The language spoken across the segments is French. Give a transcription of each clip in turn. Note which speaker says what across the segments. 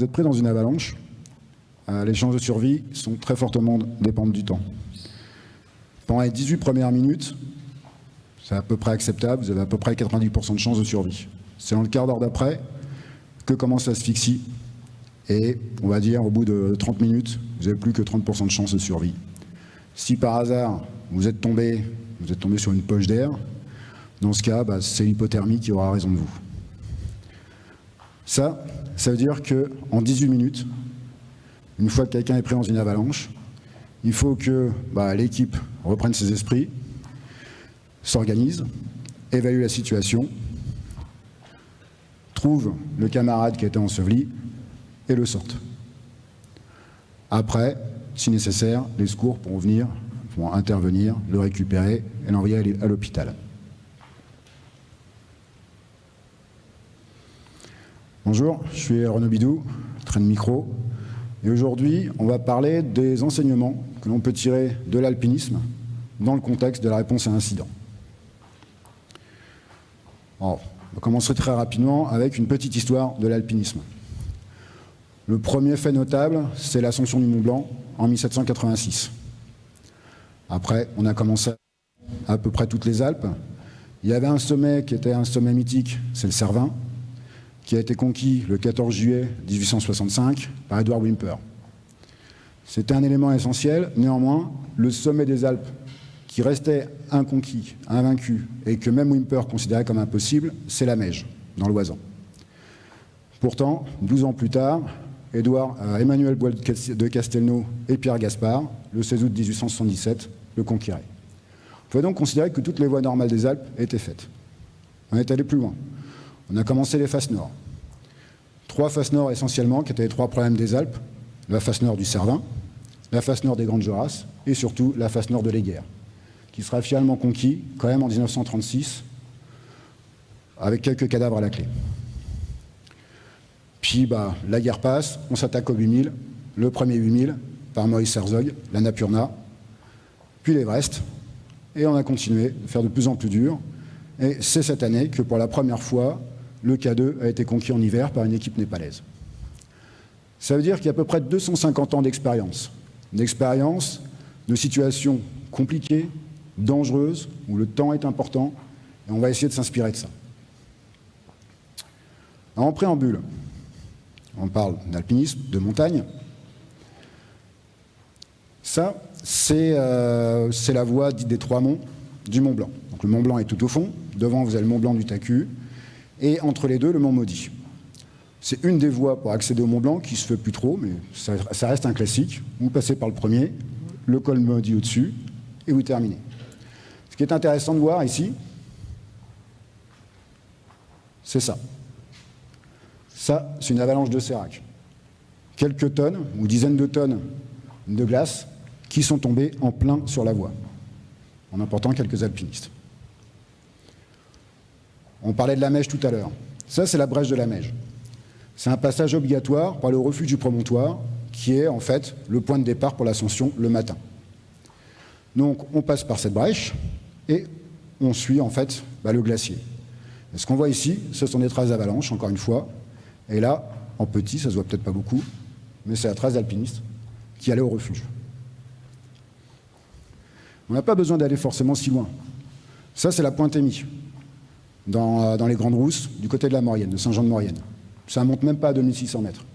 Speaker 1: vous êtes pris dans une avalanche, les chances de survie sont très fortement dépendantes du temps. Pendant les 18 premières minutes, c'est à peu près acceptable, vous avez à peu près 90% de chances de survie. C'est dans le quart d'heure d'après que commence l'asphyxie, et on va dire au bout de 30 minutes, vous n'avez plus que 30% de chances de survie. Si par hasard vous êtes tombé sur une poche d'air, dans ce cas, c'est l'hypothermie qui aura raison de vous. Ça veut dire qu'en 18 minutes, une fois que quelqu'un est pris dans une avalanche, il faut que l'équipe reprenne ses esprits, s'organise, évalue la situation, trouve le camarade qui a été enseveli et le sorte. Après, si nécessaire, les secours pourront intervenir, le récupérer et l'envoyer à l'hôpital. Bonjour, je suis Renaud Bidou, train de micro, et aujourd'hui on va parler des enseignements que l'on peut tirer de l'alpinisme dans le contexte de la réponse à un incident. Alors, on commencerait très rapidement avec une petite histoire de l'alpinisme. Le premier fait notable, c'est l'ascension du Mont Blanc en 1786. Après, on a commencé à peu près toutes les Alpes. Il y avait un sommet qui était un sommet mythique, c'est le Cervin, qui a été conquis le 14 juillet 1865 par Edward Whymper. C'était un élément essentiel, néanmoins, le sommet des Alpes, qui restait inconquis, invaincu, et que même Whymper considérait comme impossible, c'est la Meije, dans l'Oisans. Pourtant, 12 ans plus tard, Emmanuel Bois de Castelnau et Pierre Gaspard, le 16 août 1877, le conquéraient. On pouvait donc considérer que toutes les voies normales des Alpes étaient faites. On est allé plus loin. On a commencé les faces nord. 3 faces nord essentiellement, qui étaient les 3 problèmes des Alpes. La face nord du Cervin, la face nord des Grandes Jorasses et surtout la face nord de l'Héguerre, qui sera finalement conquis quand même en 1936 avec quelques cadavres à la clé. Puis la guerre passe, on s'attaque aux 8000, le premier 8000 par Moïse Herzog, l'Annapurna, puis l'Everest, et on a continué de faire de plus en plus dur. Et c'est cette année que pour la première fois, le K2 a été conquis en hiver par une équipe népalaise. Ça veut dire qu'il y a à peu près 250 ans d'expérience de situations compliquées, dangereuses, où le temps est important, et on va essayer de s'inspirer de ça. Alors, en préambule, on parle d'alpinisme, de montagne. Ça, c'est la voie dite des 3 monts du Mont Blanc. Donc le Mont Blanc est tout au fond, devant vous avez le Mont Blanc du Taku, et entre les deux, le Mont Maudit. C'est une des voies pour accéder au Mont Blanc qui se fait plus trop, mais ça reste un classique. Vous passez par le premier, le col Maudit au-dessus, et vous terminez. Ce qui est intéressant de voir ici, c'est ça. Ça, c'est une avalanche de sérac. Quelques tonnes, ou dizaines de tonnes de glace qui sont tombées en plein sur la voie, en emportant quelques alpinistes. On parlait de la Meije tout à l'heure. Ça, c'est la brèche de la Meije. C'est un passage obligatoire par le refuge du promontoire, qui est en fait le point de départ pour l'ascension le matin. Donc, on passe par cette brèche et on suit en fait le glacier. Et ce qu'on voit ici, ce sont des traces d'avalanche, encore une fois. Et là, en petit, ça se voit peut-être pas beaucoup, mais c'est la trace d'alpinistes qui allaient au refuge. On n'a pas besoin d'aller forcément si loin. Ça, c'est la pointe Émy, dans les Grandes Rousses, du côté de la Maurienne, de Saint-Jean-de-Maurienne. Ça ne monte même pas à 2600 mètres.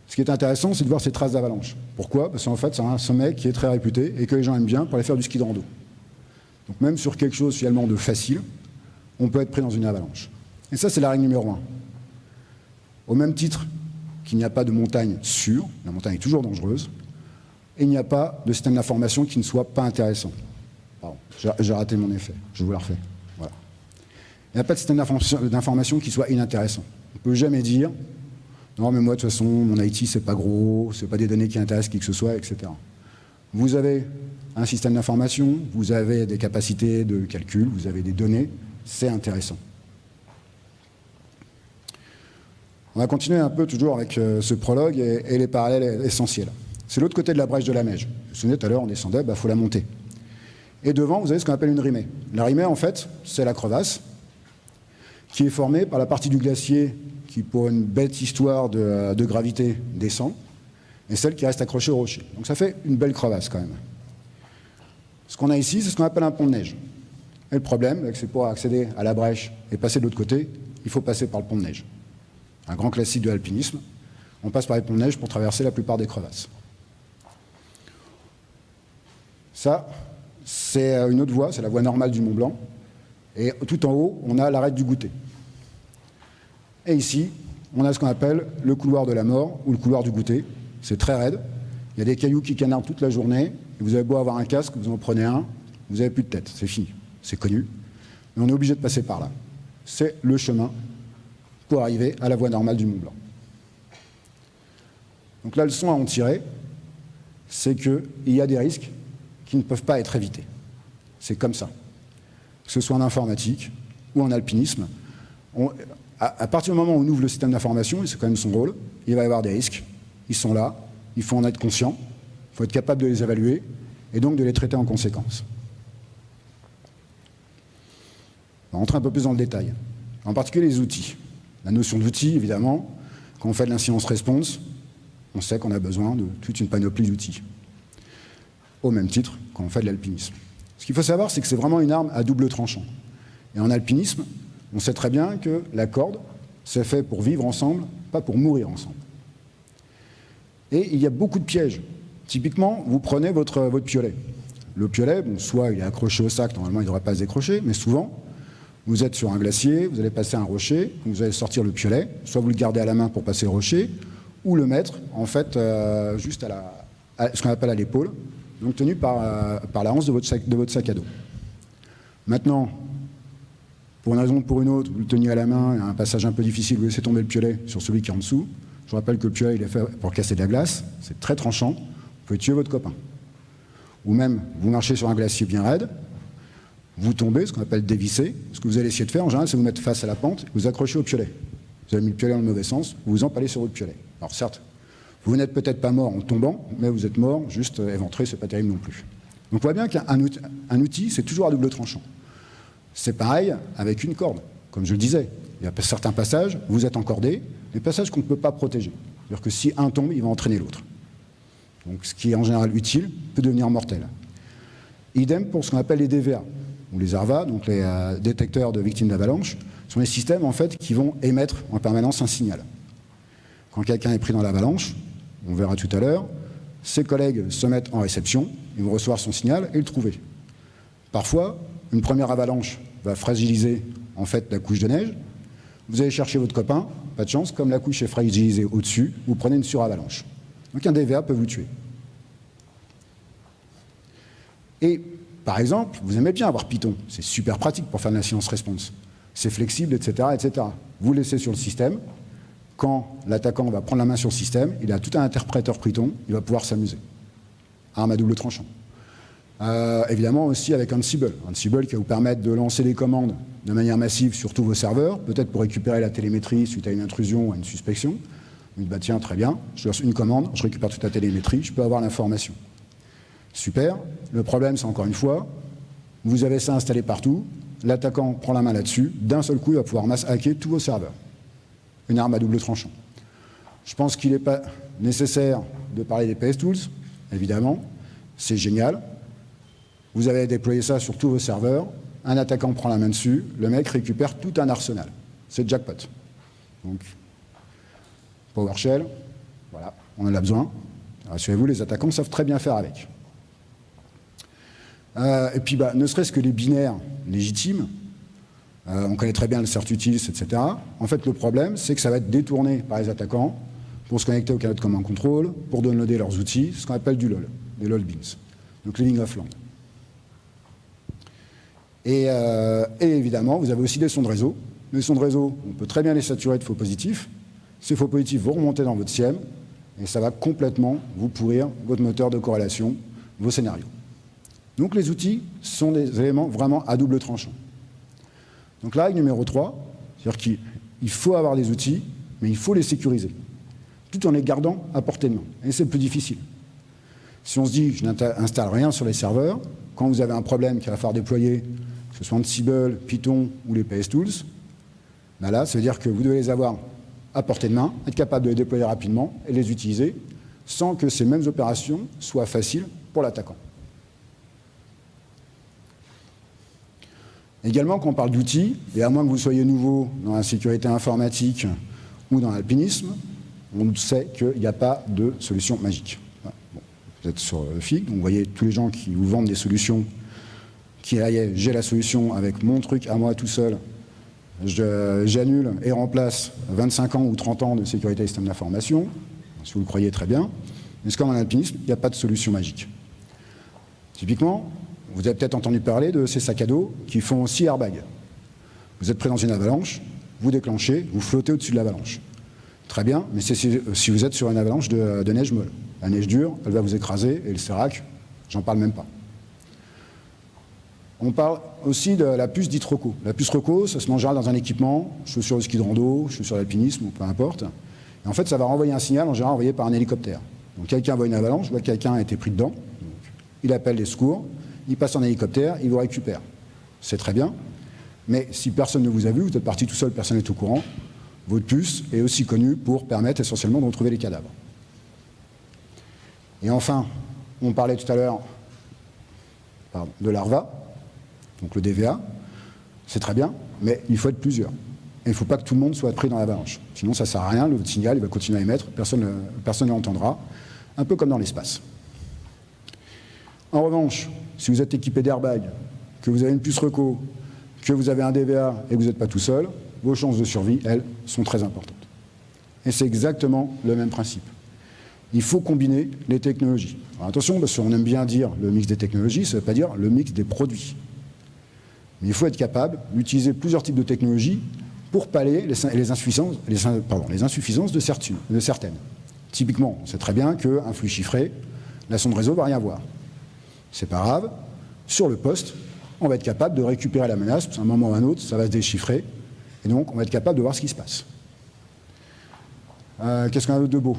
Speaker 1: Ce qui est intéressant, c'est de voir ces traces d'avalanche. Pourquoi? Parce qu'en fait, c'est un sommet qui est très réputé et que les gens aiment bien pour aller faire du ski de rando. Donc même sur quelque chose finalement de facile, on peut être pris dans une avalanche. Et ça, c'est la règle numéro 1. Au même titre qu'il n'y a pas de montagne sûre, la montagne est toujours dangereuse, et il n'y a pas de système d'information qui ne soit pas intéressant. Pardon, j'ai raté mon effet, je vous la refais. Voilà. Il n'y a pas de système d'information qui soit inintéressant. On ne peut jamais dire « Non, mais moi, de toute façon, mon IT, c'est pas gros, c'est pas des données qui intéressent qui que ce soit, etc. » Vous avez un système d'information, vous avez des capacités de calcul, vous avez des données, c'est intéressant. On va continuer un peu toujours avec ce prologue et les parallèles essentiels. C'est l'autre côté de la brèche de la Meije. Vous vous souvenez, tout à l'heure, on descendait, il faut la monter. Et devant, vous avez ce qu'on appelle une rimée. La rimée, en fait, c'est la crevasse qui est formée par la partie du glacier qui, pour une bête histoire de gravité, descend, et celle qui reste accrochée au rocher. Donc ça fait une belle crevasse quand même. Ce qu'on a ici, c'est ce qu'on appelle un pont de neige. Et le problème, c'est que pour accéder à la brèche et passer de l'autre côté, il faut passer par le pont de neige. Un grand classique de l'alpinisme. On passe par les ponts de neige pour traverser la plupart des crevasses. Ça, c'est une autre voie, c'est la voie normale du Mont Blanc. Et tout en haut, on a l'arête du Goûter. Et ici, on a ce qu'on appelle le couloir de la mort ou le couloir du Goûter. C'est très raide. Il y a des cailloux qui canardent toute la journée. Et vous avez beau avoir un casque, vous en prenez un, vous n'avez plus de tête. C'est fini. C'est connu. Mais on est obligé de passer par là. C'est le chemin pour arriver à la voie normale du Mont Blanc. Donc la leçon à en tirer, c'est qu'il y a des risques qui ne peuvent pas être évités. C'est comme ça. Que ce soit en informatique ou en alpinisme, à partir du moment où on ouvre le système d'information, et c'est quand même son rôle, il va y avoir des risques. Ils sont là, il faut en être conscient, il faut être capable de les évaluer et donc de les traiter en conséquence. On va rentrer un peu plus dans le détail. En particulier les outils. La notion d'outil, évidemment, quand on fait de l'incidence response, on sait qu'on a besoin de toute une panoplie d'outils. Au même titre quand on fait de l'alpinisme. Ce qu'il faut savoir, c'est que c'est vraiment une arme à double tranchant. Et en alpinisme, on sait très bien que la corde, c'est fait pour vivre ensemble, pas pour mourir ensemble. Et il y a beaucoup de pièges. Typiquement, vous prenez votre piolet. Le piolet, bon, soit il est accroché au sac, normalement il ne devrait pas se décrocher, mais souvent, vous êtes sur un glacier, vous allez passer un rocher, vous allez sortir le piolet, soit vous le gardez à la main pour passer le rocher, ou le mettre, en fait, juste à ce qu'on appelle à l'épaule, donc tenu par la hanche de votre sac à dos. Maintenant, pour une raison ou pour une autre, vous le teniez à la main, il y a un passage un peu difficile, vous laissez tomber le piolet sur celui qui est en dessous. Je vous rappelle que le piolet, il est fait pour casser de la glace, c'est très tranchant, vous pouvez tuer votre copain. Ou même, vous marchez sur un glacier bien raide, vous tombez, ce qu'on appelle dévisser. Ce que vous allez essayer de faire, en général, c'est vous mettre face à la pente, vous accrochez au piolet. Vous avez mis le piolet dans le mauvais sens, vous vous empalez sur votre piolet. Alors certes, vous n'êtes peut-être pas mort en tombant, mais vous êtes mort juste éventré, c'est pas terrible non plus. Donc on voit bien qu'un outil, c'est toujours à double tranchant. C'est pareil avec une corde. Comme je le disais, il y a certains passages, vous êtes encordé, des passages qu'on ne peut pas protéger. C'est-à-dire que si un tombe, il va entraîner l'autre. Donc ce qui est en général utile peut devenir mortel. Idem pour ce qu'on appelle les DVA, ou les ARVA, donc les détecteurs de victimes d'avalanche, sont des systèmes en fait qui vont émettre en permanence un signal. Quand quelqu'un est pris dans l'avalanche, on verra tout à l'heure, ses collègues se mettent en réception, ils vont recevoir son signal et le trouver. Parfois, une première avalanche va fragiliser en fait la couche de neige. Vous allez chercher votre copain, pas de chance, comme la couche est fragilisée au-dessus, vous prenez une suravalanche. Donc un DVA peut vous tuer. Et par exemple, vous aimez bien avoir Python, c'est super pratique pour faire de l'incidence response. C'est flexible, etc., etc. Vous laissez sur le système, quand l'attaquant va prendre la main sur le système, il a tout un interpréteur Python, il va pouvoir s'amuser. Arme à double tranchant. Évidemment aussi avec Ansible. Ansible qui va vous permettre de lancer des commandes de manière massive sur tous vos serveurs, peut-être pour récupérer la télémétrie suite à une intrusion ou à une suspicion. Vous dites, bah tiens, très bien, je lance une commande, je récupère toute la télémétrie, je peux avoir l'information. Super. Le problème, c'est encore une fois, vous avez ça installé partout, l'attaquant prend la main là-dessus, d'un seul coup, il va pouvoir hacker tous vos serveurs. Une arme à double tranchant. Je pense qu'il n'est pas nécessaire de parler des PS Tools, évidemment, c'est génial. Vous avez déployé ça sur tous vos serveurs, un attaquant prend la main dessus, le mec récupère tout un arsenal. C'est jackpot. Donc, PowerShell, voilà, on en a besoin. Rassurez-vous, les attaquants savent très bien faire avec. Et puis, ne serait-ce que les binaires légitimes, on connaît très bien le certutils, etc. En fait, le problème, c'est que ça va être détourné par les attaquants pour se connecter au canal de command control, pour downloader leurs outils, ce qu'on appelle du LOL, des LOL beans, donc living off land. Et évidemment, vous avez aussi des sons de réseau. Les sons de réseau, on peut très bien les saturer de faux positifs. Ces faux positifs vont remonter dans votre SIEM et ça va complètement vous pourrir votre moteur de corrélation, vos scénarios. Donc les outils sont des éléments vraiment à double tranchant. Donc la règle numéro 3, c'est-à-dire qu'il faut avoir des outils, mais il faut les sécuriser, tout en les gardant à portée de main. Et c'est le plus difficile. Si on se dit, je n'installe rien sur les serveurs, quand vous avez un problème qu'il va falloir déployer, que ce soit Ansible, Python ou les PS Tools, là, ça veut dire que vous devez les avoir à portée de main, être capable de les déployer rapidement et les utiliser sans que ces mêmes opérations soient faciles pour l'attaquant. Également, quand on parle d'outils, et à moins que vous soyez nouveau dans la sécurité informatique ou dans l'alpinisme, on sait qu'il n'y a pas de solution magique. Voilà. Bon, vous êtes sur le FIC, donc vous voyez tous les gens qui vous vendent des solutions, qui disent j'ai la solution avec mon truc à moi tout seul, j'annule et remplace 25 ans ou 30 ans de sécurité des systèmes d'information, si vous le croyez très bien, mais c'est comme en alpinisme, il n'y a pas de solution magique. Typiquement, vous avez peut-être entendu parler de ces sacs à dos qui font 6 airbags. Vous êtes pris dans une avalanche, vous déclenchez, vous flottez au-dessus de l'avalanche. Très bien, mais c'est si vous êtes sur une avalanche de neige molle. La neige dure, elle va vous écraser, et le sérac, j'en parle même pas. On parle aussi de la puce dite ROCO. La puce ROCO, ça se met en général dans un équipement, chaussures de ski de rando, chaussures d'alpinisme, ou peu importe. Et en fait, ça va renvoyer un signal, en général envoyé par un hélicoptère. Donc quelqu'un voit une avalanche, voit que quelqu'un a été pris dedans, donc, il appelle les secours, il passe en hélicoptère, il vous récupère. C'est très bien, mais si personne ne vous a vu, vous êtes parti tout seul, personne n'est au courant, votre puce est aussi connue pour permettre essentiellement de retrouver les cadavres. Et enfin, on parlait tout à l'heure de l'ARVA, donc le DVA, c'est très bien, mais il faut être plusieurs. Et il ne faut pas que tout le monde soit pris dans l'avalanche. Sinon, ça ne sert à rien, le signal il va continuer à émettre, personne ne l'entendra, un peu comme dans l'espace. En revanche, si vous êtes équipé d'airbag, que vous avez une puce ROCO, que vous avez un DVA et que vous n'êtes pas tout seul, vos chances de survie, elles, sont très importantes. Et c'est exactement le même principe. Il faut combiner les technologies. Alors attention, parce qu'on aime bien dire le mix des technologies, ça ne veut pas dire le mix des produits. Mais il faut être capable d'utiliser plusieurs types de technologies pour pallier les insuffisances de certaines. Typiquement, on sait très bien qu'un flux chiffré, la sonde réseau ne va rien voir. C'est pas grave, sur le poste, on va être capable de récupérer la menace, parce qu'à un moment ou à un autre, ça va se déchiffrer, et donc on va être capable de voir ce qui se passe. Qu'est-ce qu'on a d'autre de beau?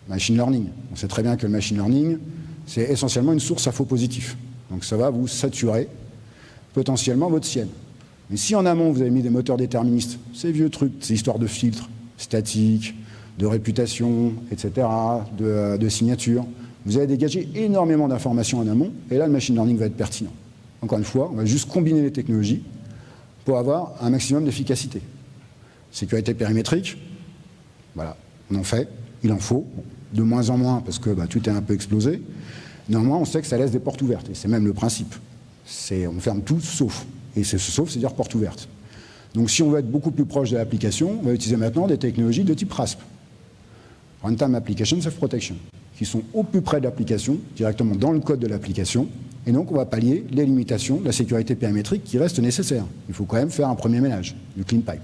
Speaker 1: Machine learning. On sait très bien que le machine learning, c'est essentiellement une source à faux positifs. Donc ça va vous saturer potentiellement votre sienne. Mais si en amont, vous avez mis des moteurs déterministes, ces vieux trucs, ces histoires de filtres statiques, de réputation, etc., de signature, vous allez dégager énormément d'informations en amont, et là, le machine learning va être pertinent. Encore une fois, on va juste combiner les technologies pour avoir un maximum d'efficacité. Sécurité périmétrique, voilà, on en fait, il en faut, de moins en moins, parce que tout est un peu explosé. Néanmoins, on sait que ça laisse des portes ouvertes, et c'est même le principe. On ferme tout sauf. Et ce sauf, c'est-à-dire porte ouverte. Donc si on veut être beaucoup plus proche de l'application, on va utiliser maintenant des technologies de type RASP. Runtime Application Safe Protection, qui sont au plus près de l'application, directement dans le code de l'application, et donc on va pallier les limitations de la sécurité périmétrique qui restent nécessaires. Il faut quand même faire un premier ménage, du clean pipe.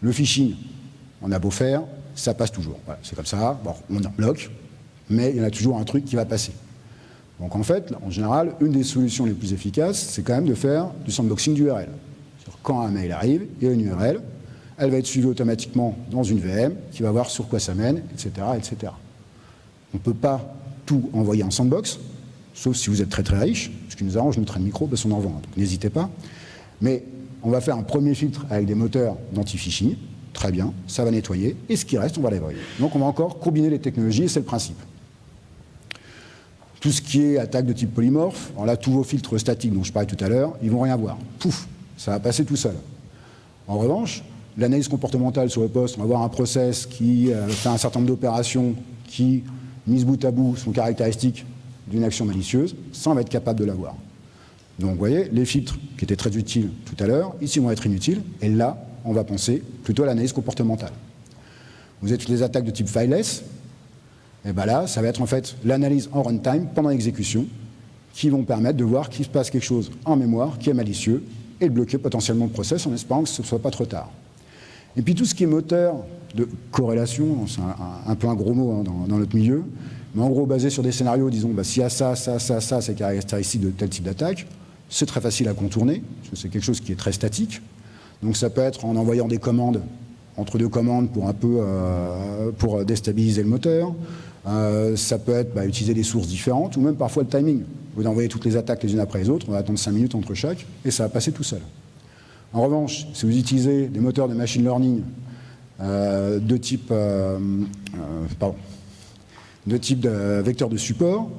Speaker 1: Le phishing, on a beau faire, ça passe toujours. Voilà, c'est comme ça, bon, on en bloque, mais il y en a toujours un truc qui va passer. Donc en fait, en général, une des solutions les plus efficaces, c'est quand même de faire du sandboxing d'URL. Quand un mail arrive, il y a une URL, elle va être suivie automatiquement dans une VM, qui va voir sur quoi ça mène, etc. etc. On ne peut pas tout envoyer en sandbox, sauf si vous êtes très très riche, ce qui nous arrange notre train de micro, parce qu'on en vend, donc n'hésitez pas. Mais on va faire un premier filtre avec des moteurs d'anti-phishing, très bien, ça va nettoyer, et ce qui reste, on va l'évaluer. Donc on va encore combiner les technologies, et c'est le principe. Tout ce qui est attaque de type polymorphe, alors là, tous vos filtres statiques dont je parlais tout à l'heure, ils vont rien voir. Pouf, ça va passer tout seul. En revanche, l'analyse comportementale sur le poste, on va avoir un process qui fait un certain nombre d'opérations qui, mises bout à bout, sont caractéristiques d'une action malicieuse, ça, on va être capable de l'avoir. Donc, vous voyez, les filtres qui étaient très utiles tout à l'heure, ici, vont être inutiles, et là, on va penser plutôt à l'analyse comportementale. Vous avez toutes les attaques de type fileless, et bien là, ça va être en fait l'analyse en runtime pendant l'exécution qui vont permettre de voir qu'il se passe quelque chose en mémoire qui est malicieux et de bloquer potentiellement le process en espérant que ce ne soit pas trop tard. Et puis tout ce qui est moteur de corrélation, c'est un peu un gros mot hein, dans notre milieu, mais en gros basé sur des scénarios, disons, s'il y a ça, c'est caractéristique de tel type d'attaque, c'est très facile à contourner, parce que c'est quelque chose qui est très statique. Donc ça peut être en envoyant des commandes entre deux commandes pour un peu pour déstabiliser le moteur. Ça peut être utiliser des sources différentes ou même parfois le timing. Vous envoyez toutes les attaques les unes après les autres, on va attendre 5 minutes entre chaque et ça va passer tout seul. En revanche, si vous utilisez des moteurs de machine learning de type de vecteur de support,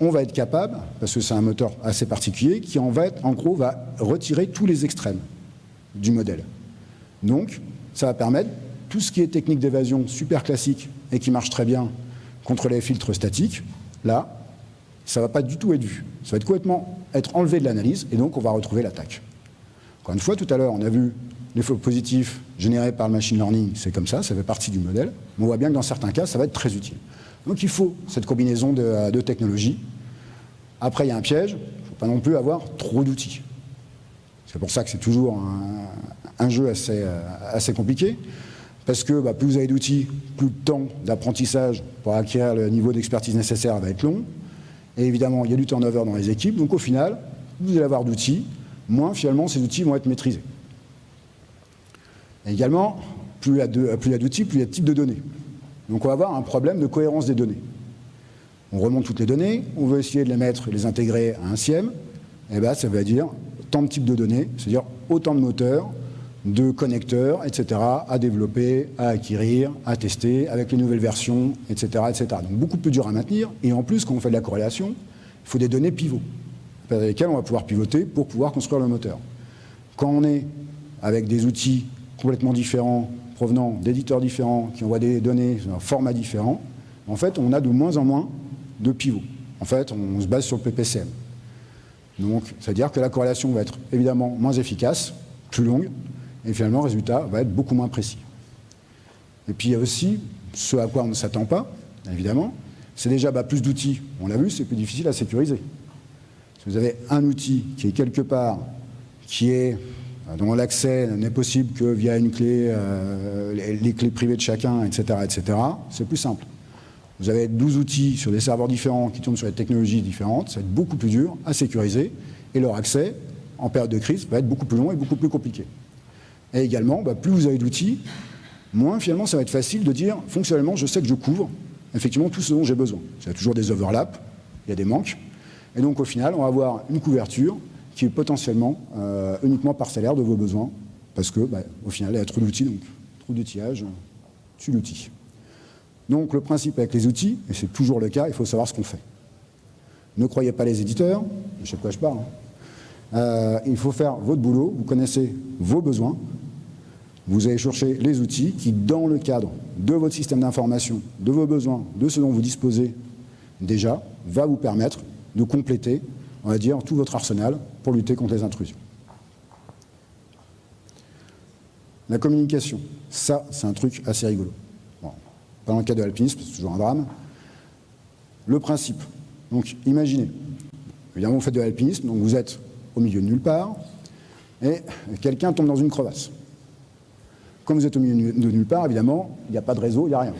Speaker 1: on va être capable, parce que c'est un moteur assez particulier, qui en gros va retirer tous les extrêmes du modèle. Donc, ça va permettre tout ce qui est technique d'évasion super classique et qui marche très bien contre les filtres statiques, là, ça ne va pas du tout être vu. Ça va être complètement être enlevé de l'analyse et donc on va retrouver l'attaque. Encore une fois, tout à l'heure, on a vu les faux positifs générés par le machine learning, c'est comme ça fait partie du modèle. Mais on voit bien que dans certains cas, ça va être très utile. Donc il faut cette combinaison de technologies. Après, il y a un piège, il ne faut pas non plus avoir trop d'outils. C'est pour ça que c'est toujours un jeu assez compliqué, parce que plus vous avez d'outils, plus le temps d'apprentissage pour acquérir le niveau d'expertise nécessaire va être long. Et évidemment, il y a du turnover dans les équipes, donc au final, vous allez avoir d'outils, moins finalement ces outils vont être maîtrisés. Et également, plus il y a d'outils, plus il y a de types de données. Donc on va avoir un problème de cohérence des données. On remonte toutes les données, on veut essayer de les mettre, les intégrer à un SIEM, et bien ça veut dire tant de types de données, c'est-à-dire autant de moteurs, de connecteurs, etc., à développer, à acquérir, à tester, avec les nouvelles versions, etc., etc. Donc beaucoup plus dur à maintenir, et en plus, quand on fait de la corrélation, il faut des données pivots, avec lesquelles on va pouvoir pivoter pour pouvoir construire le moteur. Quand on est avec des outils complètement différents, provenant d'éditeurs différents, qui envoient des données dans un format différent, en fait, on a de moins en moins de pivots. En fait, on se base sur le PPCM. Donc, c'est-à-dire que la corrélation va être évidemment moins efficace, plus longue, et finalement, le résultat va être beaucoup moins précis. Et puis, il y a aussi ce à quoi on ne s'attend pas, évidemment, c'est déjà plus d'outils. On l'a vu, c'est plus difficile à sécuriser. Si vous avez un outil qui est quelque part, dont l'accès n'est possible que via une clé, les clés privées de chacun, etc., c'est plus simple. Vous avez 12 outils sur des serveurs différents qui tournent sur des technologies différentes, ça va être beaucoup plus dur à sécuriser, et leur accès, en période de crise, va être beaucoup plus long et beaucoup plus compliqué. Et également, plus vous avez d'outils, moins finalement ça va être facile de dire, fonctionnellement, je sais que je couvre effectivement tout ce dont j'ai besoin. Il y a toujours des overlaps, il y a des manques, et donc au final, on va avoir une couverture qui est potentiellement uniquement parcellaire de vos besoins, parce que, au final, il y a trop d'outils, donc trop d'outillage, tue l'outil. Donc le principe avec les outils, et c'est toujours le cas, il faut savoir ce qu'on fait. Ne croyez pas les éditeurs, je sais de quoi je parle, il faut faire votre boulot, vous connaissez vos besoins, vous allez chercher les outils qui, dans le cadre de votre système d'information, de vos besoins, de ce dont vous disposez déjà, va vous permettre de compléter, on va dire, tout votre arsenal pour lutter contre les intrusions. La communication, ça, c'est un truc assez rigolo. Bon, pas dans le cas de l'alpinisme, c'est toujours un drame. Le principe, donc imaginez, évidemment vous faites de l'alpinisme, donc vous êtes au milieu de nulle part, et quelqu'un tombe dans une crevasse. Comme vous êtes au milieu de nulle part, évidemment, il n'y a pas de réseau, il n'y a rien.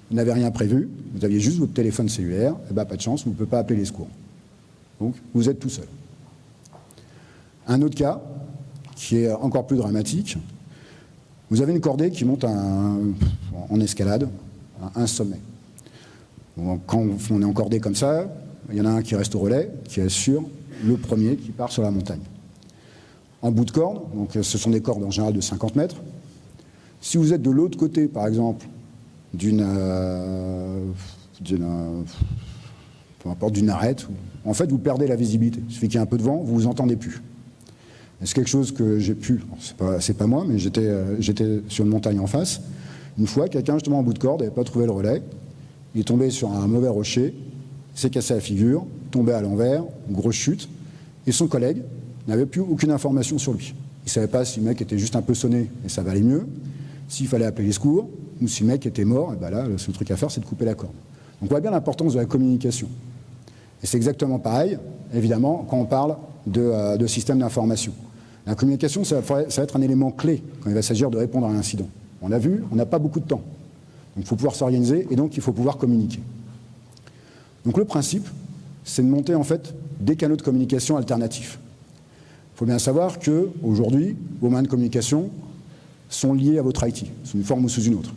Speaker 1: Vous n'avez rien prévu, vous aviez juste votre téléphone cellulaire, et pas de chance, vous ne pouvez pas appeler les secours. Donc, vous êtes tout seul. Un autre cas, qui est encore plus dramatique, vous avez une cordée qui monte en escalade à un sommet. Donc, quand on est en cordée comme ça, il y en a un qui reste au relais, qui assure le premier qui part sur la montagne. En bout de corde, donc ce sont des cordes en général de 50 mètres, si vous êtes de l'autre côté, par exemple, d'une arête, en fait, vous perdez la visibilité. Il suffit qu'il y ait un peu de vent, vous ne vous entendez plus. C'est quelque chose que j'ai pu, c'est pas moi, mais j'étais sur une montagne en face. Une fois, quelqu'un justement en bout de corde n'avait pas trouvé le relais. Il est tombé sur un mauvais rocher, s'est cassé la figure, tombé à l'envers, grosse chute, et son collègue n'avait plus aucune information sur lui. Il ne savait pas si le mec était juste un peu sonné et ça va aller mieux, s'il fallait appeler les secours, ou si le mec était mort, et là, le seul truc à faire, c'est de couper la corde. Donc on voit bien l'importance de la communication. Et c'est exactement pareil, évidemment, quand on parle de système d'information. La communication, ça va être un élément clé quand il va s'agir de répondre à un incident. On l'a vu, on n'a pas beaucoup de temps. Donc il faut pouvoir s'organiser et donc il faut pouvoir communiquer. Donc le principe, c'est de monter en fait des canaux de communication alternatifs. Il faut bien savoir qu'aujourd'hui, vos moyens de communication sont liés à votre IT, sous une forme ou sous une autre.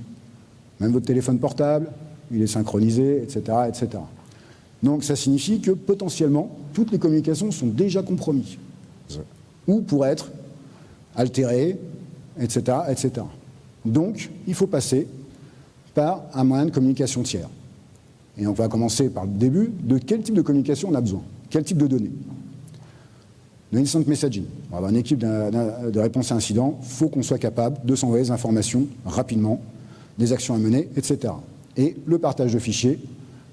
Speaker 1: Même votre téléphone portable, il est synchronisé, etc., etc. Donc ça signifie que potentiellement, toutes les communications sont déjà compromises ou pourraient être altéré, etc., etc. Donc, il faut passer par un moyen de communication tiers. Et on va commencer par le début, de quel type de communication on a besoin, quel type de données. Le instant messaging. On va avoir une équipe de réponse à incident, il faut qu'on soit capable de s'envoyer des informations rapidement, des actions à mener, etc. Et le partage de fichiers,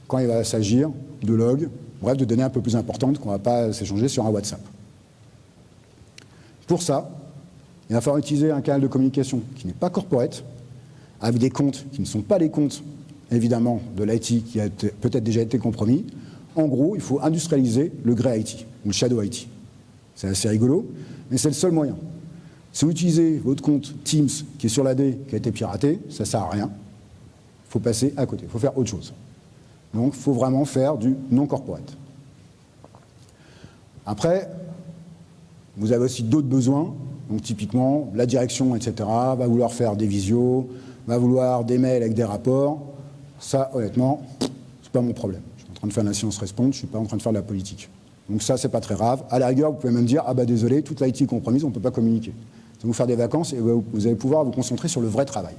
Speaker 1: quand il va s'agir de logs, bref, de données un peu plus importantes qu'on ne va pas s'échanger sur un WhatsApp. Pour ça, il va falloir utiliser un canal de communication qui n'est pas corporate, avec des comptes qui ne sont pas les comptes, évidemment, de l'IT qui a peut-être déjà été compromis. En gros, il faut industrialiser le grey IT, ou le shadow IT. C'est assez rigolo, mais c'est le seul moyen. Si vous utilisez votre compte Teams qui est sur l'AD, qui a été piraté, ça ne sert à rien. Il faut passer à côté, il faut faire autre chose. Donc, il faut vraiment faire du non-corporate. Après, vous avez aussi d'autres besoins. Donc, typiquement, la direction, etc., va vouloir faire des visios, va vouloir des mails avec des rapports. Ça, honnêtement, c'est pas mon problème. Je suis en train de faire l'incidence response, je ne suis pas en train de faire de la politique. Donc ça, c'est pas très grave. À la rigueur, vous pouvez même dire, ah bah désolé, toute l'IT est compromise, on ne peut pas communiquer. Ça va vous faire des vacances et vous allez pouvoir vous concentrer sur le vrai travail.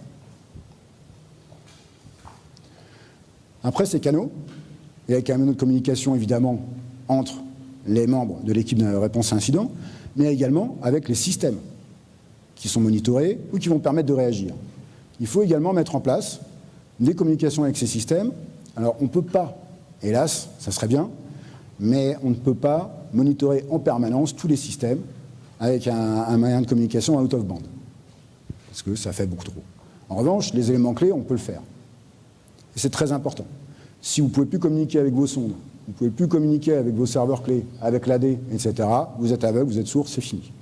Speaker 1: Après ces canaux, il y a un canal de communication évidemment entre les membres de l'équipe de réponse à incident, mais également avec les systèmes qui sont monitorés ou qui vont permettre de réagir. Il faut également mettre en place des communications avec ces systèmes. Alors on ne peut pas, hélas, ça serait bien, mais on ne peut pas monitorer en permanence tous les systèmes avec un moyen de communication out of band, parce que ça fait beaucoup trop. En revanche, les éléments clés, on peut le faire. Et c'est très important. Si vous ne pouvez plus communiquer avec vos sondes, vous ne pouvez plus communiquer avec vos serveurs clés, avec l'AD, etc., vous êtes aveugle, vous êtes sourd, c'est fini.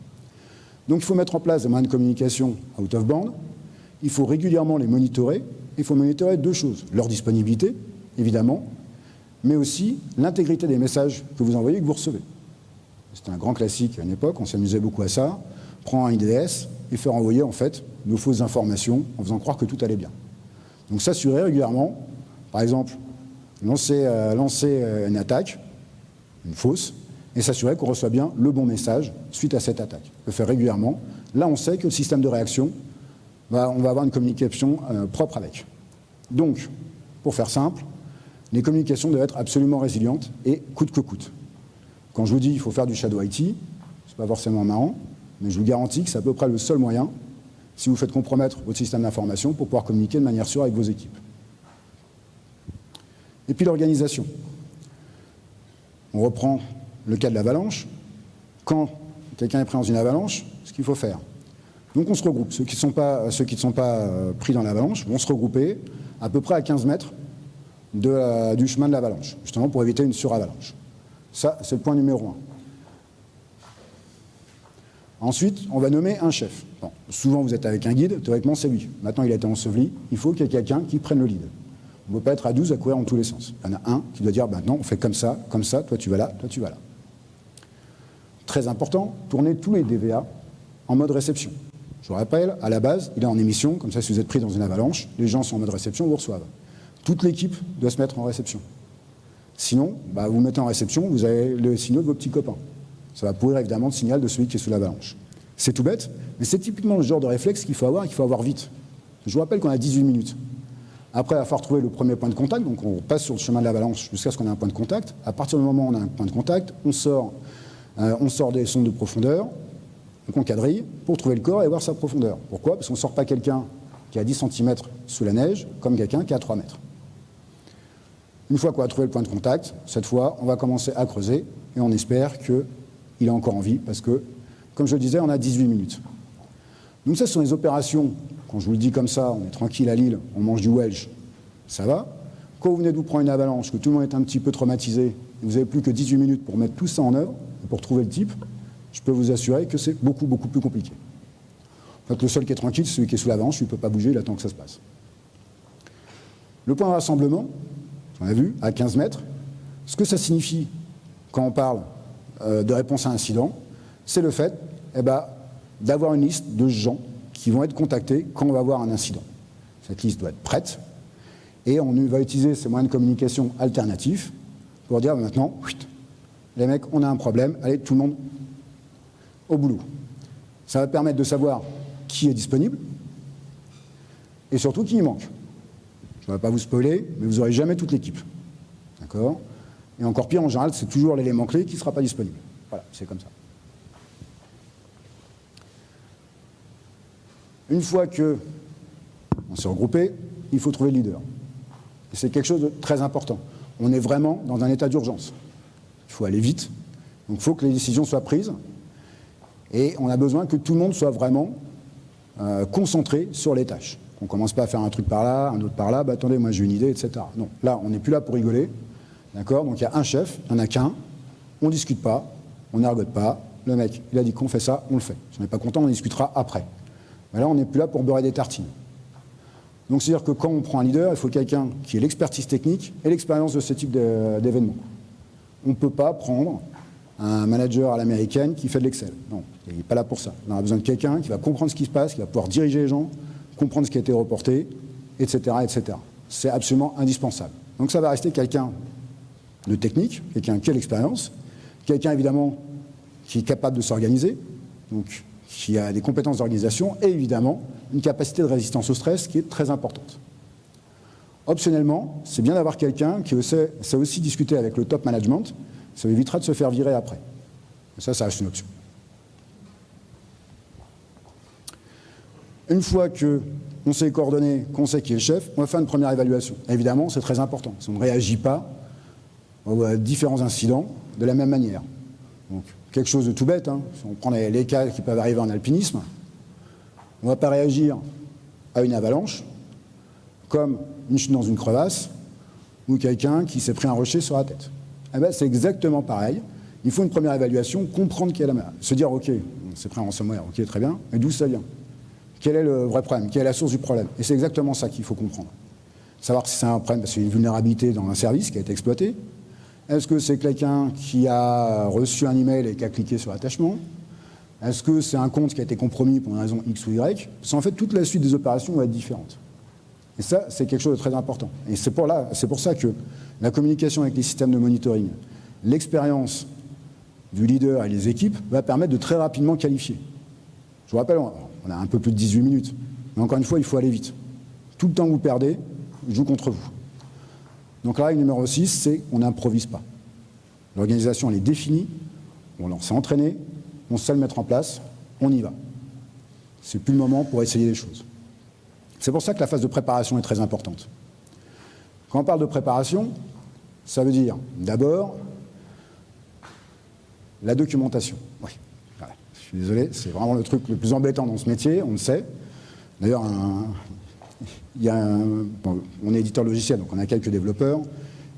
Speaker 1: Donc il faut mettre en place des moyens de communication out of band, il faut régulièrement les monitorer, il faut monitorer deux choses, leur disponibilité, évidemment, mais aussi l'intégrité des messages que vous envoyez et que vous recevez. C'était un grand classique à une époque, on s'amusait beaucoup à ça, prendre un IDS et faire envoyer en fait nos fausses informations en faisant croire que tout allait bien. Donc s'assurer régulièrement, par exemple, lancer une attaque, une fausse, et s'assurer qu'on reçoit bien le bon message suite à cette attaque. Le faire régulièrement. Là, on sait que le système de réaction, on va avoir une communication propre avec. Donc, pour faire simple, les communications doivent être absolument résilientes et coûte que coûte. Quand je vous dis qu'il faut faire du shadow IT, c'est pas forcément marrant, mais je vous garantis que c'est à peu près le seul moyen, si vous faites compromettre votre système d'information, pour pouvoir communiquer de manière sûre avec vos équipes. Et puis l'organisation. On reprend le cas de l'avalanche. Quand quelqu'un est pris dans une avalanche, ce qu'il faut faire. Donc on se regroupe. Ceux qui ne sont pas pris dans l'avalanche vont se regrouper à peu près à 15 mètres du chemin de l'avalanche, justement pour éviter une suravalanche. Ça, c'est le point numéro 1. Ensuite, on va nommer un chef. Bon, souvent, vous êtes avec un guide, théoriquement, c'est lui. Maintenant, il a été enseveli, il faut qu'il y ait quelqu'un qui prenne le lead. On ne peut pas être à 12 à courir en tous les sens. Il y en a un qui doit dire, maintenant, on fait comme ça, toi tu vas là, toi tu vas là. Très important, tournez tous les DVA en mode réception. Je vous rappelle, à la base, il est en émission, comme ça, si vous êtes pris dans une avalanche, les gens sont en mode réception, vous reçoivent. Toute l'équipe doit se mettre en réception. Sinon, vous mettez en réception, vous avez le signal de vos petits copains. Ça va pourrir évidemment le signal de celui qui est sous l'avalanche. C'est tout bête, mais c'est typiquement le genre de réflexe qu'il faut avoir et qu'il faut avoir vite. Je vous rappelle qu'on a 18 minutes. Après, il va falloir trouver le premier point de contact, donc on passe sur le chemin de l'avalanche jusqu'à ce qu'on ait un point de contact. À partir du moment où on a un point de contact, on sort des sondes de profondeur, donc on quadrille pour trouver le corps et voir sa profondeur. Pourquoi? Parce qu'on ne sort pas quelqu'un qui est à 10 cm sous la neige, comme quelqu'un qui est à 3 mètres. Une fois qu'on a trouvé le point de contact, cette fois, on va commencer à creuser et on espère qu'il est encore en vie parce que, comme je le disais, on a 18 minutes. Donc ça, ce sont les opérations, quand je vous le dis comme ça, on est tranquille à Lille, on mange du Welsh, ça va. Quand vous venez de vous prendre une avalanche, que tout le monde est un petit peu traumatisé, et vous n'avez plus que 18 minutes pour mettre tout ça en œuvre, et pour trouver le type, je peux vous assurer que c'est beaucoup, beaucoup plus compliqué. En fait, le seul qui est tranquille, c'est celui qui est sous l'avalanche, il ne peut pas bouger, il attend que ça se passe. Le point de rassemblement, on a vu, à 15 mètres, ce que ça signifie quand on parle de réponse à incident, c'est le fait d'avoir une liste de gens qui vont être contactés quand on va avoir un incident. Cette liste doit être prête et on va utiliser ces moyens de communication alternatifs pour dire maintenant, les mecs, on a un problème, allez, tout le monde au boulot. Ça va permettre de savoir qui est disponible et surtout qui y manque. Je ne vais pas vous spoiler, mais vous n'aurez jamais toute l'équipe. D'accord? Et encore pire, en général, c'est toujours l'élément clé qui ne sera pas disponible. Voilà, c'est comme ça. Une fois qu'on s'est regroupé, il faut trouver le leader. Et c'est quelque chose de très important. On est vraiment dans un état d'urgence. Il faut aller vite, donc il faut que les décisions soient prises. Et on a besoin que tout le monde soit vraiment concentré sur les tâches. On ne commence pas à faire un truc par là, un autre par là, bah attendez, moi j'ai une idée, etc. Non, là, on n'est plus là pour rigoler. D'accord? Donc il y a un chef, il n'y en a qu'un, on ne discute pas, on n'argote pas. Le mec, il a dit qu'on fait ça, on le fait. Si on n'est pas content, on discutera après. Mais là, on n'est plus là pour beurrer des tartines. Donc c'est-à-dire que quand on prend un leader, il faut quelqu'un qui ait l'expertise technique et l'expérience de ce type d'événement. On ne peut pas prendre un manager à l'américaine qui fait de l'Excel. Non, il n'est pas là pour ça. On a besoin de quelqu'un qui va comprendre ce qui se passe, qui va pouvoir diriger les gens, comprendre ce qui a été reporté, etc., etc. C'est absolument indispensable. Donc ça va rester quelqu'un de technique, quelqu'un qui a l'expérience, quelqu'un évidemment qui est capable de s'organiser, donc qui a des compétences d'organisation et évidemment une capacité de résistance au stress qui est très importante. Optionnellement, c'est bien d'avoir quelqu'un qui sait aussi discuter avec le top management, ça évitera de se faire virer après. Et ça reste une option. Une fois qu'on s'est coordonné, qu'on sait qui est le chef, on va faire une première évaluation. Évidemment, c'est très important. Si on ne réagit pas aux différents incidents de la même manière. Donc, quelque chose de tout bête, hein. Si on prend les cas qui peuvent arriver en alpinisme, on ne va pas réagir à une avalanche comme une chute dans une crevasse ou quelqu'un qui s'est pris un rocher sur la tête. Eh ben, c'est exactement pareil. Il faut une première évaluation, comprendre qui est la menace. Se dire, ok, on s'est pris un ransomware, ok, très bien, mais d'où ça vient? Quel est le vrai problème? Quelle est la source du problème? Et c'est exactement ça qu'il faut comprendre. Savoir si c'est un problème parce qu'il y a une vulnérabilité dans un service qui a été exploité. Est-ce que c'est quelqu'un qui a reçu un email et qui a cliqué sur l'attachement? Est-ce que c'est un compte qui a été compromis pour une raison X ou Y? Parce qu'en fait, toute la suite des opérations va être différente. Et ça, c'est quelque chose de très important. Et c'est pour ça que la communication avec les systèmes de monitoring, l'expérience du leader et les équipes va permettre de très rapidement qualifier. Je vous rappelle, on a un peu plus de 18 minutes. Mais encore une fois, il faut aller vite. Tout le temps que vous perdez, je joue contre vous. Donc la règle numéro 6, c'est on n'improvise pas. L'organisation, elle est définie, on s'est entraîné, on sait le mettre en place, on y va. C'est plus le moment pour essayer les choses. C'est pour ça que la phase de préparation est très importante. Quand on parle de préparation, ça veut dire d'abord la documentation. Oui, voilà. Je suis désolé, c'est vraiment le truc le plus embêtant dans ce métier, on le sait. D'ailleurs, on est éditeur logiciel, donc on a quelques développeurs.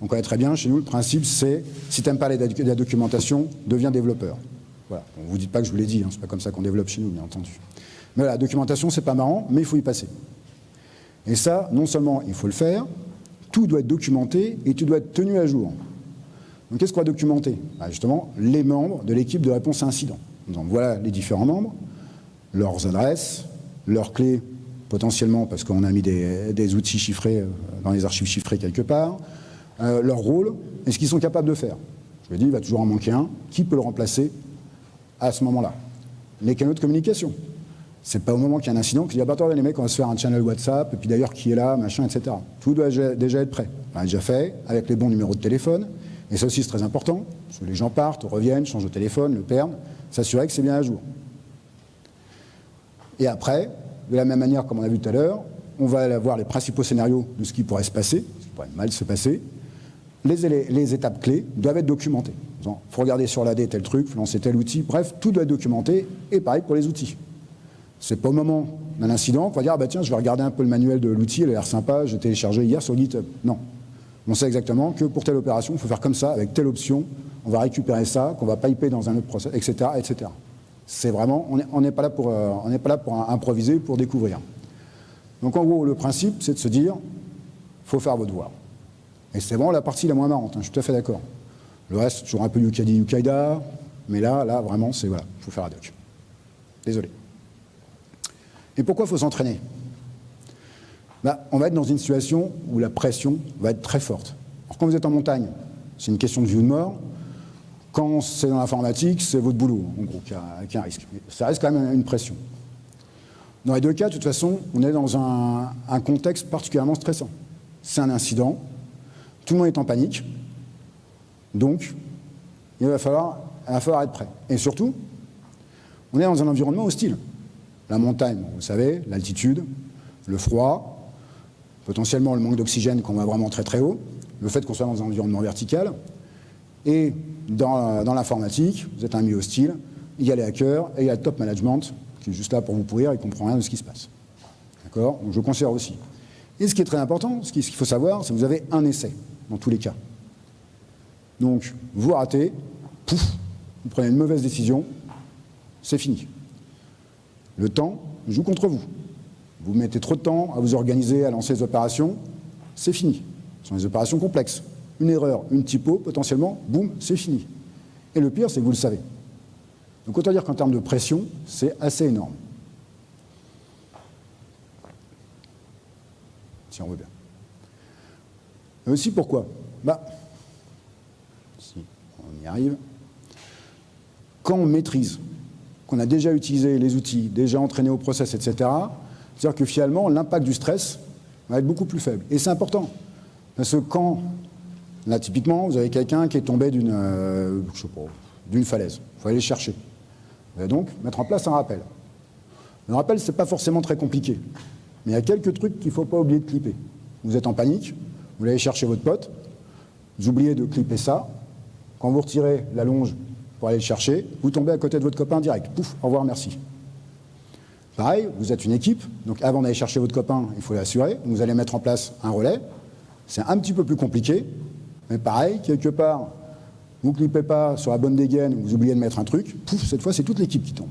Speaker 1: On connaît très bien, chez nous, le principe c'est, si tu n'aimes pas la documentation, deviens développeur. Voilà. Bon, vous ne dites pas que je vous l'ai dit, hein, c'est pas comme ça qu'on développe chez nous, bien entendu. Mais voilà, la documentation, c'est pas marrant, mais il faut y passer. Et ça, non seulement il faut le faire, tout doit être documenté et tout doit être tenu à jour. Donc qu'est-ce qu'on va documenter? Justement, les membres de l'équipe de réponse à incident. Donc voilà les différents membres, leurs adresses, leurs clés, potentiellement parce qu'on a mis des outils chiffrés dans les archives chiffrées quelque part, leur rôle et ce qu'ils sont capables de faire. Je l'ai dit, il va toujours en manquer un. Qui peut le remplacer à ce moment-là? Les canaux de communication. C'est pas au moment qu'il y a un incident que je dis, ah bah attendez les mecs, on va se faire un channel WhatsApp, et puis d'ailleurs qui est là, machin, etc. Tout doit déjà être prêt. On l'a déjà fait, avec les bons numéros de téléphone, et ça aussi c'est très important, parce que les gens partent, reviennent, changent de téléphone, le perdent, s'assurer que c'est bien à jour. Et après, de la même manière comme on a vu tout à l'heure, on va avoir les principaux scénarios de ce qui pourrait se passer, ce qui pourrait mal se passer. Les étapes clés doivent être documentées. Il faut regarder sur l'AD tel truc, il faut lancer tel outil, bref, tout doit être documenté, et pareil pour les outils. C'est pas au moment d'un incident qu'on va dire, ah bah tiens, je vais regarder un peu le manuel de l'outil, il a l'air sympa, j'ai téléchargé hier sur GitHub. Non. On sait exactement que pour telle opération, il faut faire comme ça, avec telle option, on va récupérer ça, qu'on va piper dans un autre process, etc., etc. C'est vraiment, on n'est pas là pour improviser, pour découvrir. Donc en gros, le principe, c'est de se dire, faut faire vos devoirs. Et c'est vraiment la partie la moins marrante, hein, je suis tout à fait d'accord. Le reste, toujours un peu Yukadi Yukaida, mais là, vraiment, c'est voilà, il faut faire la doc. Désolé. Et pourquoi il faut s'entraîner? On va être dans une situation où la pression va être très forte. Alors quand vous êtes en montagne, c'est une question de vie ou de mort. Quand c'est dans l'informatique, c'est votre boulot, en gros, qui a un risque. Mais ça reste quand même une pression. Dans les deux cas, de toute façon, on est dans un contexte particulièrement stressant. C'est un incident, tout le monde est en panique, donc il va falloir être prêt. Et surtout, on est dans un environnement hostile. La montagne, vous le savez, l'altitude, le froid, potentiellement le manque d'oxygène quand on va vraiment très très haut, le fait qu'on soit dans un environnement vertical, et dans l'informatique, vous êtes un milieu hostile, il y a les hackers et il y a le top management qui est juste là pour vous pourrir, il ne comprend rien de ce qui se passe. D'accord? Donc je considère aussi. Et ce qui est très important, ce qu'il faut savoir, c'est que vous avez un essai dans tous les cas. Donc vous ratez, pouf, vous prenez une mauvaise décision, c'est fini. Le temps joue contre vous. Vous mettez trop de temps à vous organiser, à lancer les opérations, c'est fini. Ce sont des opérations complexes. Une erreur, une typo, potentiellement, boum, c'est fini. Et le pire, c'est que vous le savez. Donc autant dire qu'en termes de pression, c'est assez énorme. Si on veut bien. Et aussi pourquoi? Si on y arrive. Quand on maîtrise, qu'on a déjà utilisé les outils, déjà entraîné au process, etc., c'est-à-dire que finalement, l'impact du stress va être beaucoup plus faible. Et c'est important. Parce que quand, là, typiquement, vous avez quelqu'un qui est tombé d'une falaise, il faut aller le chercher. Vous allez donc mettre en place un rappel. Le rappel, ce n'est pas forcément très compliqué. Mais il y a quelques trucs qu'il ne faut pas oublier de clipper. Vous êtes en panique, vous allez chercher votre pote, vous oubliez de clipper ça. Quand vous retirez la longe pour aller le chercher, vous tombez à côté de votre copain direct. Pouf, au revoir, merci. Pareil, vous êtes une équipe, donc avant d'aller chercher votre copain, il faut l'assurer. Vous allez mettre en place un relais. C'est un petit peu plus compliqué, mais pareil, quelque part, vous ne clippez pas sur la bonne dégaine, vous oubliez de mettre un truc, pouf, cette fois, c'est toute l'équipe qui tombe.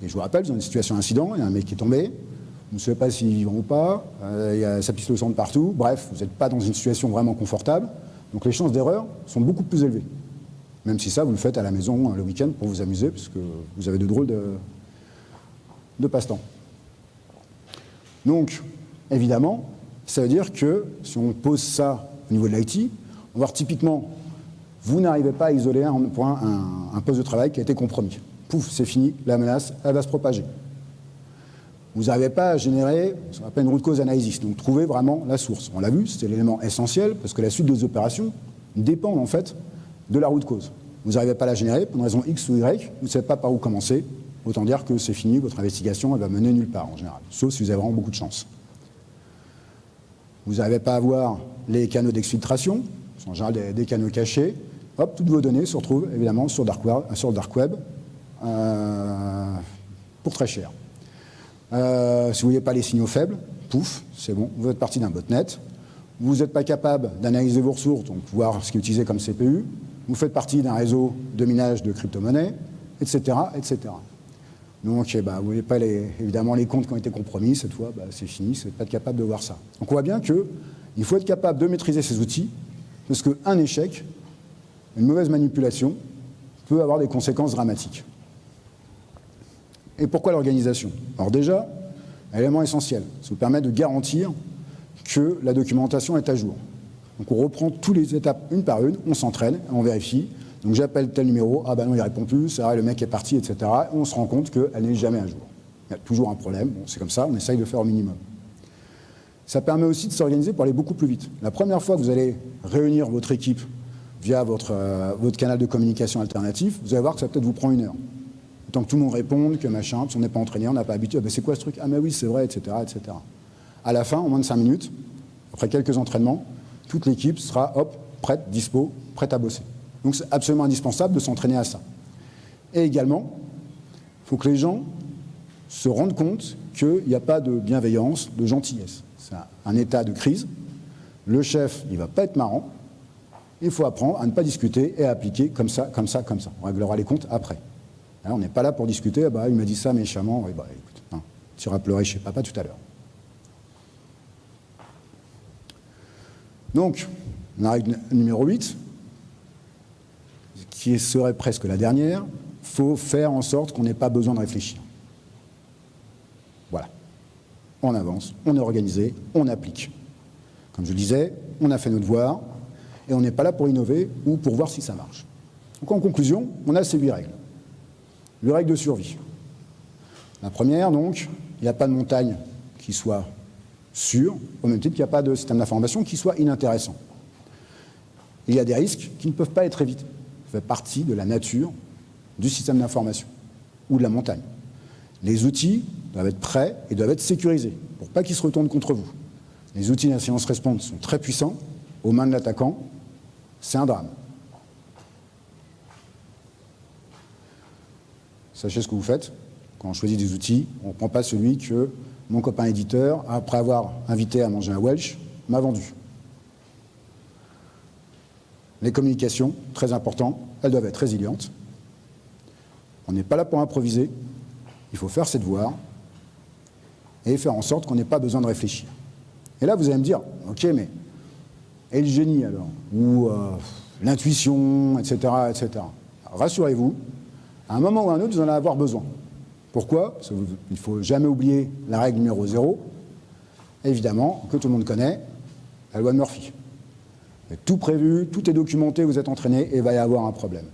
Speaker 1: Et je vous rappelle, dans une situation d'incident, il y a un mec qui est tombé, vous ne savez pas s'il est vivant ou pas, ça pisse le sang de partout, bref, vous n'êtes pas dans une situation vraiment confortable, donc les chances d'erreur sont beaucoup plus élevées. Même si ça, vous le faites à la maison le week-end pour vous amuser, parce que vous avez de drôles de passe-temps. Donc, évidemment, ça veut dire que si on pose ça au niveau de l'IT, on va voir typiquement, vous n'arrivez pas à isoler un poste de travail qui a été compromis. Pouf, c'est fini, la menace, elle va se propager. Vous n'arrivez pas à générer ce qu'on appelle une root cause analysis, donc trouver vraiment la source. On l'a vu, c'est l'élément essentiel, parce que la suite des opérations dépend en fait de la root cause. Vous n'arrivez pas à la générer pour une raison X ou Y, vous ne savez pas par où commencer, autant dire que c'est fini, votre investigation elle va mener nulle part en général, sauf si vous avez vraiment beaucoup de chance. Vous n'arrivez pas à voir les canaux d'exfiltration, c'est en général des canaux cachés, hop, toutes vos données se retrouvent évidemment sur le dark web pour très cher. Si vous ne voyez pas les signaux faibles, pouf, c'est bon, vous êtes parti d'un botnet. Vous n'êtes pas capable d'analyser vos ressources, donc voir ce qui est utilisé comme CPU. Vous faites partie d'un réseau de minage de crypto-monnaies, etc., etc. Donc, vous ne voyez pas évidemment les comptes qui ont été compromis. Cette fois, c'est fini, vous n'êtes pas capable de voir ça. Donc, on voit bien qu'il faut être capable de maîtriser ces outils, parce qu'un échec, une mauvaise manipulation, peut avoir des conséquences dramatiques. Et pourquoi l'organisation? Alors déjà, élément essentiel, ça vous permet de garantir que la documentation est à jour. Donc on reprend toutes les étapes une par une, on s'entraîne, on vérifie. Donc j'appelle tel numéro, ah ben non il répond plus, c'est vrai le mec est parti, etc. Et on se rend compte qu'elle n'est jamais à jour. Il y a toujours un problème, bon, c'est comme ça, on essaye de faire au minimum. Ça permet aussi de s'organiser pour aller beaucoup plus vite. La première fois que vous allez réunir votre équipe via votre canal de communication alternatif, vous allez voir que ça peut-être vous prend 1 heure. Tant que tout le monde réponde, que machin, parce qu'on n'est pas entraîné, on n'a pas habitué, c'est quoi ce truc? Ah mais oui, c'est vrai, etc., etc. À la fin, en moins de 5 minutes, après quelques entraînements, toute l'équipe sera, hop, prête, dispo, prête à bosser. Donc c'est absolument indispensable de s'entraîner à ça. Et également, il faut que les gens se rendent compte qu'il n'y a pas de bienveillance, de gentillesse. C'est un état de crise. Le chef, il ne va pas être marrant. Il faut apprendre à ne pas discuter et à appliquer comme ça, comme ça, comme ça. On réglera les comptes après. Alors, on n'est pas là pour discuter, il m'a dit ça méchamment, oui, écoute, hein, tu iras pleurer chez papa tout à l'heure. Donc, la règle numéro 8, qui serait presque la dernière, il faut faire en sorte qu'on n'ait pas besoin de réfléchir. Voilà. On avance, on est organisé, on applique. Comme je le disais, on a fait nos devoirs, et on n'est pas là pour innover ou pour voir si ça marche. Donc en conclusion, on a ces 8 règles. 8 règles de survie. La première, donc, il n'y a pas de montagne qui soit sûre, au même titre qu'il n'y a pas de système d'information qui soit inintéressant. Il y a des risques qui ne peuvent pas être évités. Ça fait partie de la nature du système d'information ou de la montagne. Les outils doivent être prêts et doivent être sécurisés pour pas qu'ils se retournent contre vous. Les outils d'incident response sont très puissants. Aux mains de l'attaquant, c'est un drame. Sachez ce que vous faites. Quand on choisit des outils, on ne prend pas celui que mon copain éditeur, après avoir invité à manger un Welsh, m'a vendu. Les communications, très important, elles doivent être résilientes. On n'est pas là pour improviser. Il faut faire ses devoirs et faire en sorte qu'on n'ait pas besoin de réfléchir. Et là, vous allez me dire, ok, mais et le génie alors? Ou l'intuition, etc., etc. Rassurez-vous, à un moment ou à un autre, vous en allez avoir besoin. Pourquoi? Parce qu'il ne faut jamais oublier la règle numéro 0, évidemment, que tout le monde connaît, la loi de Murphy. Tout prévu, tout est documenté, vous êtes entraîné et il va y avoir un problème.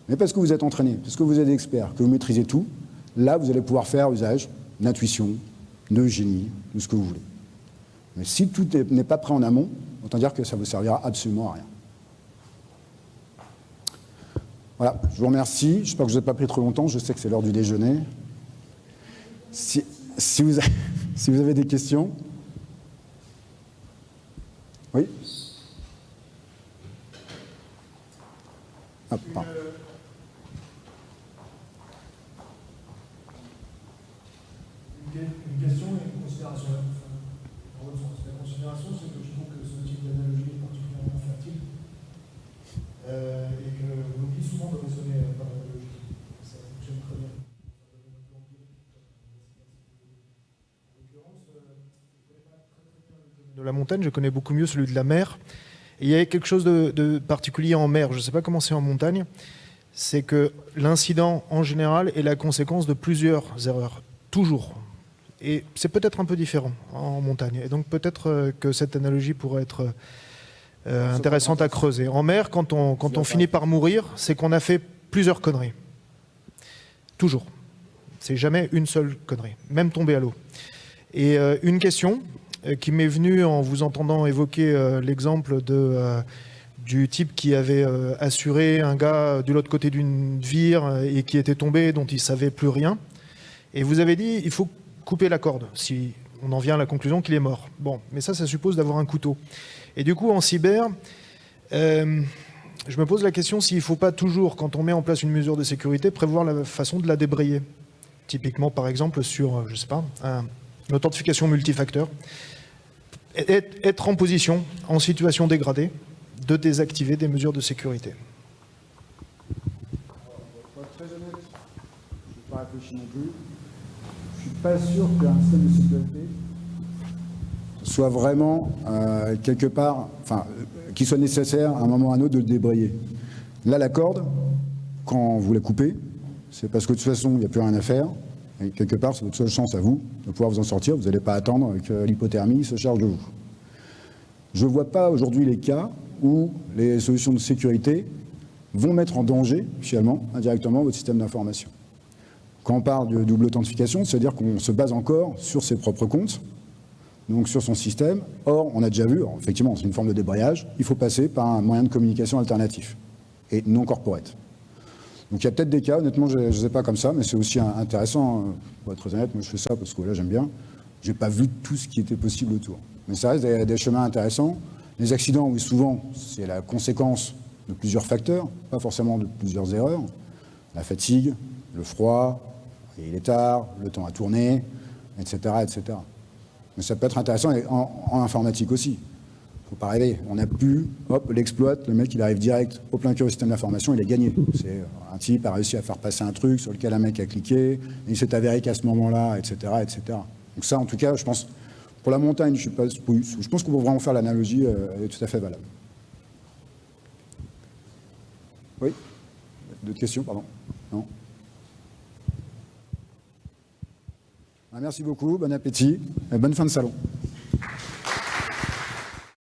Speaker 1: Mais parce que vous êtes entraîné, parce que vous êtes expert, que vous maîtrisez tout, là, vous allez pouvoir faire usage d'intuition, de génie, de ce que vous voulez. Mais si tout n'est pas prêt en amont, autant dire que ça ne vous servira absolument à rien. Voilà, je vous remercie. J'espère que je ne vous ai pas pris trop longtemps. Je sais que c'est l'heure du déjeuner. Si vous avez des questions. Oui. Ah, pardon.
Speaker 2: Une question et une considération. Dans votre sens. La considération, c'est que je trouve que ce type d'analogie est particulièrement fertile et que l'on oublie souvent de raisonner par la logique. Ça fonctionne très bien. En l'occurrence, je ne connais pas très bien le domaine de la montagne, je connais beaucoup mieux celui de la mer. Et il y a quelque chose de particulier en mer, je ne sais pas comment c'est en montagne, c'est que l'incident en général est la conséquence de plusieurs erreurs, toujours. Et c'est peut-être un peu différent en montagne. Et donc peut-être que cette analogie pourrait être intéressante à creuser. En mer, quand on finit par mourir, c'est qu'on a fait plusieurs conneries. Toujours. C'est jamais une seule connerie, même tomber à l'eau. Et une question qui m'est venue en vous entendant évoquer l'exemple du type qui avait assuré un gars de l'autre côté d'une vire et qui était tombé, dont il ne savait plus rien. Et vous avez dit, il faut couper la corde, si on en vient à la conclusion qu'il est mort. Bon, mais ça suppose d'avoir un couteau. Et du coup, en cyber, je me pose la question s'il ne faut pas toujours, quand on met en place une mesure de sécurité, prévoir la façon de la débrayer. Typiquement, par exemple, sur, je sais pas, une authentification multifacteur. Être en position, en situation dégradée, de désactiver des mesures de sécurité.
Speaker 1: Pour être très honnête, je n'ai pas réfléchi non plus. Je ne suis pas sûr qu'un système de sécurité soit vraiment quelque part, enfin, qu'il soit nécessaire à un moment ou à un autre de le débrayer. Là, la corde, quand vous la coupez, c'est parce que de toute façon, il n'y a plus rien à faire. Et quelque part, c'est votre seule chance à vous de pouvoir vous en sortir. Vous n'allez pas attendre que l'hypothermie se charge de vous. Je ne vois pas aujourd'hui les cas où les solutions de sécurité vont mettre en danger, finalement, indirectement, votre système d'information. Quand on parle de double authentification, c'est-à-dire qu'on se base encore sur ses propres comptes, donc sur son système. Or, on a déjà vu, effectivement, c'est une forme de débrayage, il faut passer par un moyen de communication alternatif et non corporate. Donc il y a peut-être des cas, honnêtement, je ne sais pas comme ça, mais c'est aussi intéressant, pour être très honnête, moi je fais ça parce que là j'aime bien, je n'ai pas vu tout ce qui était possible autour. Mais ça reste des chemins intéressants. Les accidents, oui, souvent, c'est la conséquence de plusieurs facteurs, pas forcément de plusieurs erreurs. La fatigue, le froid, il est tard, le temps a tourné, etc., etc. Mais ça peut être intéressant en informatique aussi. Il ne faut pas rêver. On a pu, hop, l'exploite, le mec il arrive direct au plein cœur du système d'information, il a gagné. C'est un type a réussi à faire passer un truc sur lequel un mec a cliqué, et il s'est avéré qu'à ce moment-là, etc., etc. Donc ça, en tout cas, je pense, pour la montagne, je pense qu'on peut vraiment faire l'analogie, elle est tout à fait valable. Oui? D'autres questions, pardon? Non? Merci beaucoup, bon appétit et bonne fin de salon.